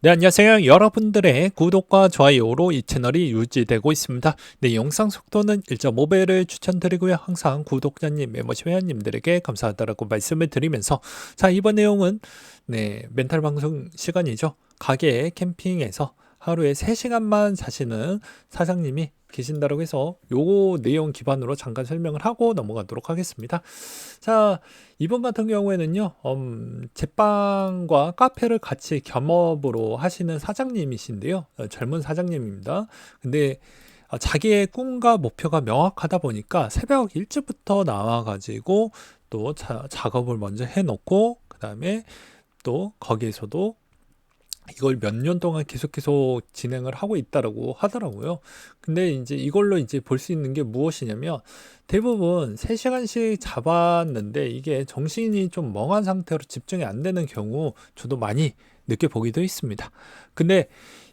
네, 안녕하세요. 여러분들의 구독과 좋아요로 이 채널이 유지되고 있습니다. 네, 영상 속도는 1.5배를 추천드리고요. 항상 구독자님, 멤버십 회원님들에게 감사하다라고 말씀을 드리면서 자, 이번 내용은 멘탈 방송 시간이죠. 가게 캠핑에서 하루에 3시간만 자시는 사장님이 계신다고 해서 요거 내용 기반으로 잠깐 설명을 하고 넘어가도록 하겠습니다. 자, 이번 같은 경우에는요, 제빵과 카페를 같이 겸업으로 하시는 사장님이신데요. 젊은 사장님입니다. 근데 자기의 꿈과 목표가 명확하다 보니까 새벽 일찍부터 나와가지고 또 작업을 먼저 해놓고, 그 다음에 또 거기에서도 이걸 몇 년 동안 계속 진행을 하고 있다라고 하더라고요. 근데 이제 이걸로 이제 볼 수 있는 게 무엇이냐면 대부분 3시간씩 잡았는데 이게 정신이 좀 멍한 상태로 집중이 안 되는 경우 저도 많이 느껴보기도 했습니다. 근데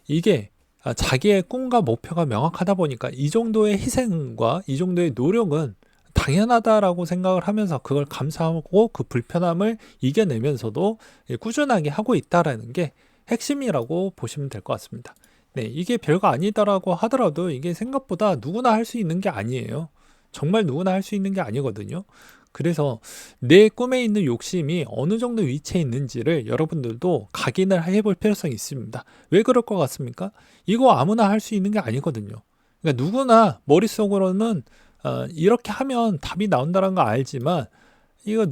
이게 자기의 꿈과 목표가 명확하다 보니까 이 정도의 희생과 이 정도의 노력은 당연하다라고 생각을 하면서 그걸 감사하고 그 불편함을 이겨내면서도 꾸준하게 하고 있다라는 게 핵심이라고 보시면 될 것 같습니다. 네, 이게 별거 아니다라고 하더라도 이게 생각보다 누구나 할 수 있는 게 아니에요. 정말 누구나 할 수 있는 게 아니거든요. 그래서 내 꿈에 있는 욕심이 어느 정도 위치에 있는지를 여러분들도 각인을 해볼 필요성이 있습니다. 왜 그럴 것 같습니까? 이거 아무나 할 수 있는 게 아니거든요. 그러니까 누구나 머릿속으로는 이렇게 하면 답이 나온다는 거 알지만 이거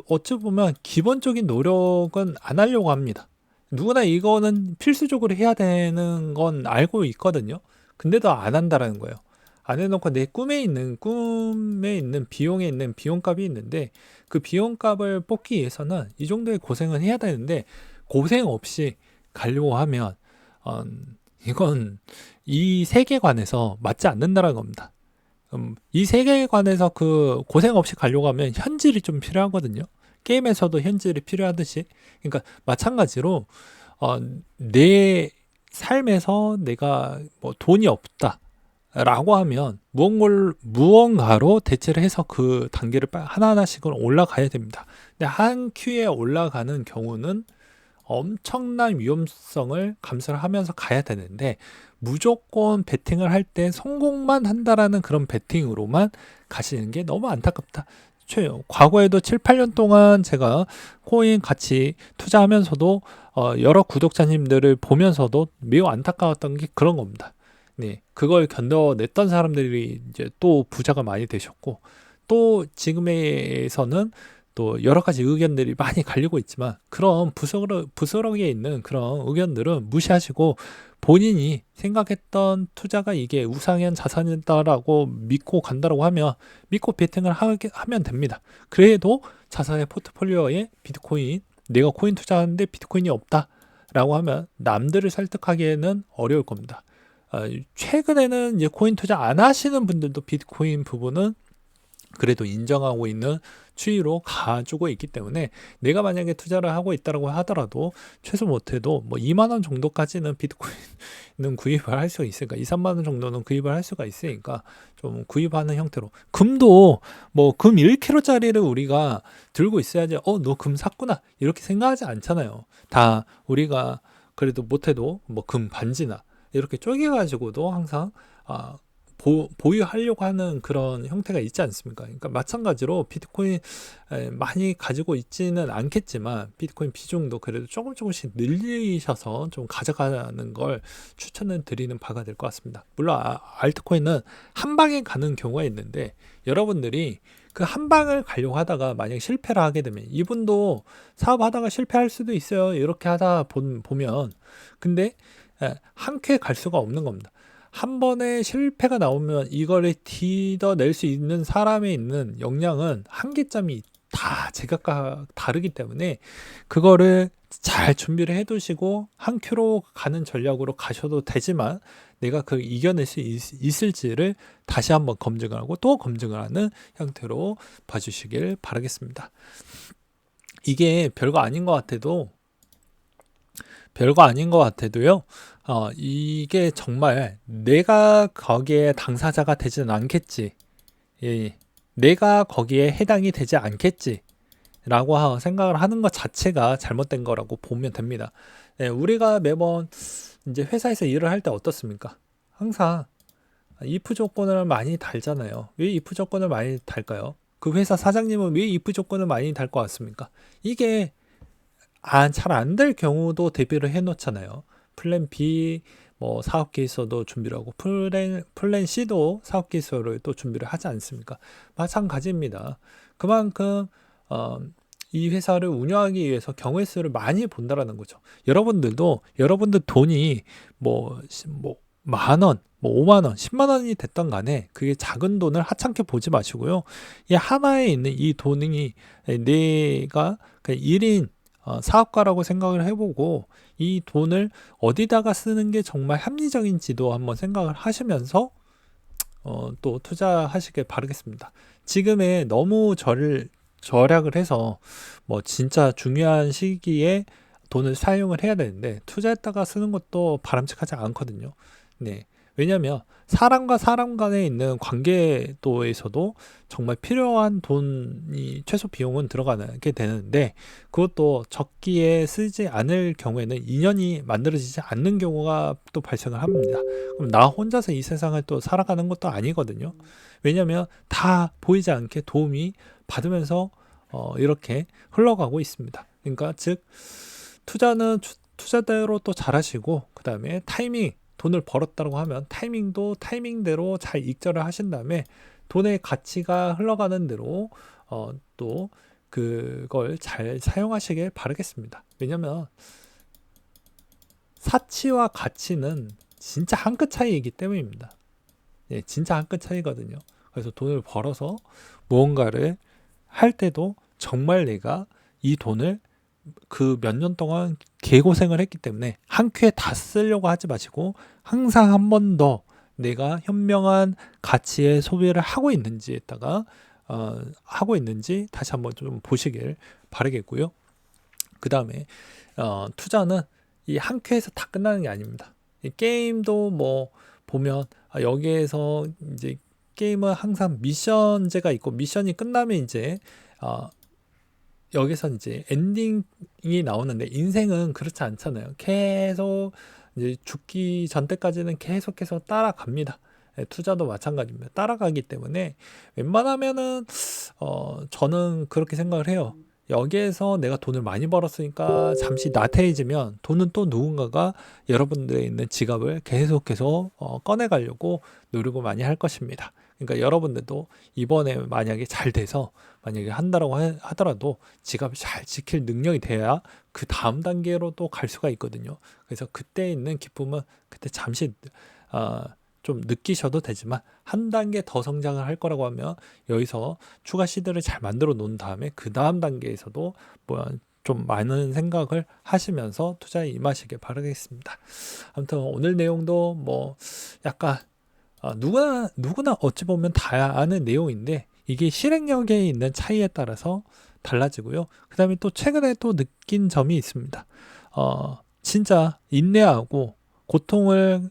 어찌 보면 기본적인 노력은 안 하려고 합니다. 누구나 이거는 필수적으로 해야 되는 건 알고 있거든요. 근데도 안 한다라는 거예요. 안 해놓고 내 꿈에 있는 비용에 있는 비용값이 있는데 그 비용값을 뽑기 위해서는 이 정도의 고생은 해야 되는데 고생 없이 가려고 하면 어, 이건 이 세계관에서 맞지 않는다는 겁니다. 이 세계관에서 그 고생 없이 가려고 하면 현질이 좀 필요하거든요. 게임에서도 현질이 필요하듯이. 그러니까 마찬가지로 내 삶에서 내가 뭐 돈이 없다라고 하면 무언가로 대체를 해서 그 단계를 하나하나씩은 올라가야 됩니다. 근데 한 큐에 올라가는 경우는 엄청난 위험성을 감수를 하면서 가야 되는데 무조건 베팅을 할 때 성공만 한다라는 그런 베팅으로만 가시는 게 너무 안타깝다. 과거에도 7, 8년 동안 제가 코인 같이 투자하면서도 여러 구독자님들을 보면서도 매우 안타까웠던 게 그런 겁니다. 네, 그걸 견뎌냈던 사람들이 이제 또 부자가 많이 되셨고 또 지금에서는 또 여러 가지 의견들이 많이 갈리고 있지만 그런 부스러기에 있는 그런 의견들은 무시하시고 본인이 생각했던 투자가 이게 우상향 자산이다라고 믿고 간다라고 하면 믿고 베팅을 하면 됩니다. 그래도 자산의 포트폴리오에 비트코인, 내가 코인 투자하는데 비트코인이 없다라고 하면 남들을 설득하기에는 어려울 겁니다. 최근에는 이제 코인 투자 안 하시는 분들도 비트코인 부분은 그래도 인정하고 있는 추이로 가지고 있기 때문에 내가 만약에 투자를 하고 있다고 하더라도 최소 못해도 뭐 2만 원 정도까지는 비트코인은 구입을 할 수가 있으니까 2, 3만 원 정도는 구입을 할 수가 있으니까 좀 구입하는 형태로 금도 뭐 금 1kg짜리를 우리가 들고 있어야지 너 금 샀구나 이렇게 생각하지 않잖아요. 다 우리가 그래도 못해도 뭐 금 반지나 이렇게 쪼개가지고도 항상 보유하려고 하는 그런 형태가 있지 않습니까? 그러니까 마찬가지로 비트코인 많이 가지고 있지는 않겠지만 비트코인 비중도 그래도 조금씩 늘리셔서 좀 가져가는 걸 추천을 드리는 바가 될 것 같습니다. 물론 알트코인은 한 방에 가는 경우가 있는데 여러분들이 그 한 방을 가려고 하다가 만약 실패를 하게 되면 이분도 사업하다가 실패할 수도 있어요. 이렇게 하다 보면 근데 한 큐에 갈 수가 없는 겁니다. 한 번에 실패가 나오면 이거를 딛어낼 수 있는 사람에 있는 역량은 한계점이 다 제각각 다르기 때문에 그거를 잘 준비를 해두시고 한 큐로 가는 전략으로 가셔도 되지만 내가 그걸 이겨낼 수 있을지를 다시 한번 검증을 하고 또 검증을 하는 형태로 봐주시길 바라겠습니다. 이게 별거 아닌 것 같아도요. 이게 정말 내가 거기에 당사자가 되지는 않겠지. 예, 내가 거기에 해당이 되지 않겠지. 라고 생각을 하는 것 자체가 잘못된 거라고 보면 됩니다. 네, 우리가 매번 이제 회사에서 일을 할 때 어떻습니까? 항상 if 조건을 많이 달잖아요. 왜 if 조건을 많이 달까요? 그 회사 사장님은 왜 if 조건을 많이 달 것 같습니까? 이게 잘 안 될 경우도 대비를 해 놓잖아요. 플랜 B 뭐 사업 계획서도 준비를 하고 플랜 C도 사업 계획서를 또 준비를 하지 않습니까? 마찬가지입니다. 그만큼 이 회사를 운영하기 위해서 경우의 수를 많이 본다라는 거죠. 여러분들도 여러분들 돈이 뭐 만 원, 뭐 5만 원, 10만 원이 됐던 간에 그게 작은 돈을 하찮게 보지 마시고요. 이 하나에 있는 이 돈이 내가 1인 사업가라고 생각을 해보고 이 돈을 어디다가 쓰는 게 정말 합리적인지도 한번 생각을 하시면서 또 투자하시길 바라겠습니다. 지금에 너무 절약을 해서 뭐 진짜 중요한 시기에 돈을 사용을 해야 되는데 투자했다가 쓰는 것도 바람직하지 않거든요. 네. 왜냐하면 사람과 사람 간에 있는 관계도에서도 정말 필요한 돈이 최소 비용은 들어가게 되는데 그것도 적기에 쓰지 않을 경우에는 인연이 만들어지지 않는 경우가 또 발생을 합니다. 그럼 나 혼자서 이 세상을 또 살아가는 것도 아니거든요. 왜냐하면 다 보이지 않게 도움이 받으면서 이렇게 흘러가고 있습니다. 그러니까 즉 투자는 투자대로 또 잘하시고 그 다음에 타이밍 돈을 벌었다고 하면 타이밍도 타이밍대로 잘 익절을 하신 다음에 돈의 가치가 흘러가는 대로 또 그걸 잘 사용하시길 바라겠습니다. 왜냐면 사치와 가치는 진짜 한 끗 차이이기 때문입니다. 예, 진짜 한 끗 차이거든요. 그래서 돈을 벌어서 무언가를 할 때도 정말 내가 이 돈을 그 몇 년 동안 개고생을 했기 때문에 한 큐에 다 쓰려고 하지 마시고 항상 한 번 더 내가 현명한 가치의 소비를 하고 있는지에다가 하고 있는지 다시 한번 좀 보시길 바라겠고요. 그 다음에 투자는 이 한 큐에서 다 끝나는 게 아닙니다. 이 게임도 뭐 보면 여기에서 이제 게임은 항상 미션제가 있고 미션이 끝나면 이제 여기서 이제 엔딩이 나오는데 인생은 그렇지 않잖아요. 계속 이제 죽기 전 때까지는 계속해서 따라갑니다. 투자도 마찬가지입니다. 따라가기 때문에 웬만하면은 저는 그렇게 생각을 해요. 여기에서 내가 돈을 많이 벌었으니까 잠시 나태해지면 돈은 또 누군가가 여러분들의 있는 지갑을 계속해서 꺼내가려고 노력을 많이 할 것입니다. 그러니까 여러분들도 이번에 만약에 잘 돼서 만약에 한다라고 하더라도 지갑을 잘 지킬 능력이 돼야 그 다음 단계로 또 갈 수가 있거든요. 그래서 그때 있는 기쁨은 그때 잠시 좀 느끼셔도 되지만 한 단계 더 성장을 할 거라고 하면 여기서 추가 시드를 잘 만들어 놓은 다음에 그 다음 단계에서도 좀 많은 생각을 하시면서 투자에 임하시길 바라겠습니다. 아무튼 오늘 내용도 뭐 약간 누구나 어찌 보면 다 아는 내용인데 이게 실행력에 있는 차이에 따라서 달라지고요. 그 다음에 또 최근에 또 느낀 점이 있습니다. 진짜 인내하고 고통을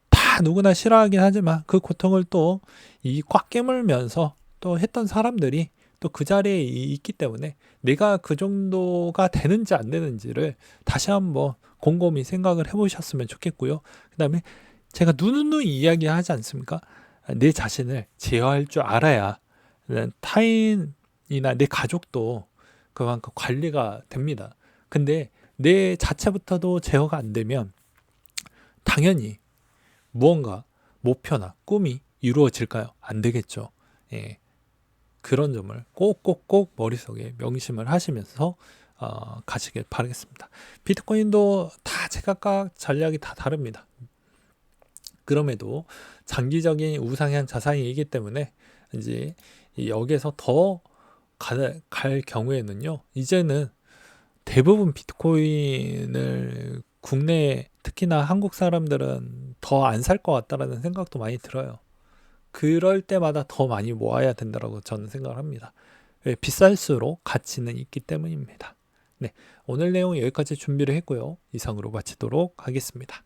다 누구나 싫어하긴 하지만 그 고통을 또 이 꽉 깨물면서 또 했던 사람들이 또 그 자리에 있기 때문에 내가 그 정도가 되는지 안 되는지를 다시 한번 곰곰이 생각을 해보셨으면 좋겠고요. 그 다음에 제가 누누이 이야기하지 않습니까? 내 자신을 제어할 줄 알아야 타인이나 내 가족도 그만큼 관리가 됩니다. 근데 내 자체부터도 제어가 안 되면 당연히 무언가 목표나 꿈이 이루어질까요? 안 되겠죠. 예, 그런 점을 꼭꼭꼭 머릿속에 명심을 하시면서 가시길 바라겠습니다. 비트코인도 다 제각각 전략이 다 다릅니다. 그럼에도 장기적인 우상향 자산이기 때문에 이제 여기에서 더 갈 경우에는요, 이제는 대부분 비트코인을 국내 특히나 한국 사람들은 더 안 살 것 같다라는 생각도 많이 들어요. 그럴 때마다 더 많이 모아야 된다고 저는 생각을 합니다. 왜? 비쌀수록 가치는 있기 때문입니다. 네, 오늘 내용 여기까지 준비를 했고요. 이상으로 마치도록 하겠습니다.